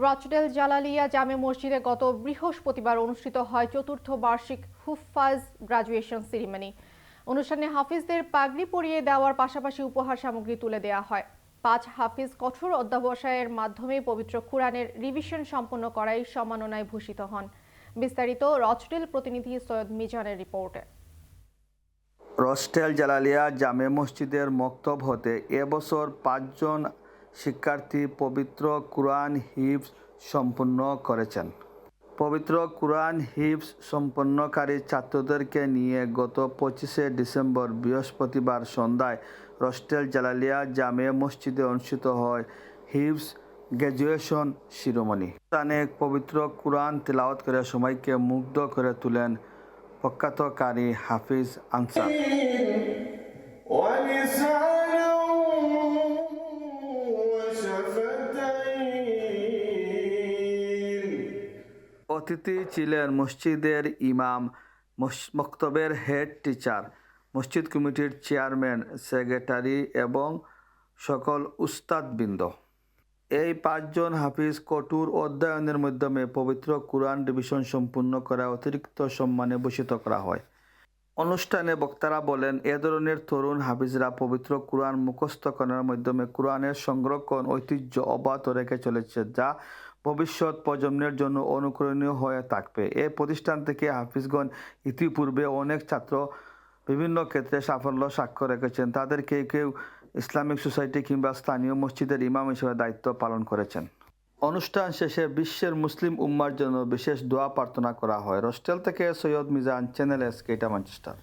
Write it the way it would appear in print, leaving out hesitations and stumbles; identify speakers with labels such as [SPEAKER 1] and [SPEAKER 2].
[SPEAKER 1] Rochdale Jalalia জামে মসজিদে গত বৃহস্পতিবার অনুষ্ঠিত হয় চতুর্থ বার্ষিক হুফফাজ গ্রাজুয়েশন সেরিমনি। অনুষ্ঠানে হাফিজদের পাগড়ি পরিয়ে দেওয়ার পাশাপাশি উপহার সামগ্রী তুলে দেওয়া হয়। 5 হাফিজ কঠোর অধ্যবসায়ের মাধ্যমে পবিত্র কুরআনের রিভিশন সম্পন্ন করায় সম্মাননায় ভূষিত হন। বিস্তারিত রচডেল প্রতিনিধি সৈয়দ মিজানের রিপোর্টে।
[SPEAKER 2] রচডেল জালালিয়া জামে মসজিদের মক্তব হতে এবছর 5 জন শিক্ষার্থী পবিত্র কুরআন হিফজ সম্পন্ন করেছেন। পবিত্র কুরআন হিফজ সম্পন্নকারী ছাত্রদেরকে নিয়ে গত 25শে ডিসেম্বর বৃহস্পতিবার সন্ধ্যায় রচডেল জালালিয়া জামে মসজিদে অনুষ্ঠিত হয় হিফজ গ্র্যাজুয়েশন শিরোমণি। অনুষ্ঠানে পবিত্র কুরআন তিলাওয়াত করে সময়কে মুগ্ধ করে তোলেন প্রখ্যাত কারি হাফিজ আনসার। অতিথি ছিলেন মসজিদের ইমাম, মক্তবের হেড টিচার, মসজিদ কমিটির চেয়ারম্যান, সেক্রেটারি এবং সকল উস্তাদবৃন্দ। এই 5 জন হাফিজ কঠোর অধ্যয়নের মাধ্যমে পবিত্র কুরআন রিভিশন সম্পূর্ণ করা অতিরিক্ত সম্মানে ভূষিত করা হয়। অনুষ্ঠানে বক্তারা বলেন, এ ধরনের তরুণ হাফিজরা পবিত্র কুরআন মুখস্থ করার মাধ্যমে কুরআনের সংরক্ষণ ঐতিহ্য অব্যাহত রেখে চলেছে, যা ভবিষ্যৎ প্রজন্মের জন্য অনুকরণীয় হয়ে থাকবে। এই প্রতিষ্ঠান থেকে হাফিজগণ ইতিপূর্বে অনেক ছাত্র বিভিন্ন ক্ষেত্রে সাফল্য স্বাক্ষর রেখেছেন। তাদের কেউ কেউ ইসলামিক সোসাইটি কিংবা স্থানীয় মসজিদের ইমাম হিসেবে দায়িত্ব পালন করেছেন। অনুষ্ঠান শেষে বিশ্বের মুসলিম উম্মার জন্য বিশেষ দোয়া প্রার্থনা করা হয়। রচডেল থেকে সৈয়দ মিজান, চ্যানেল এস, কেটা, ম্যানচেস্টার।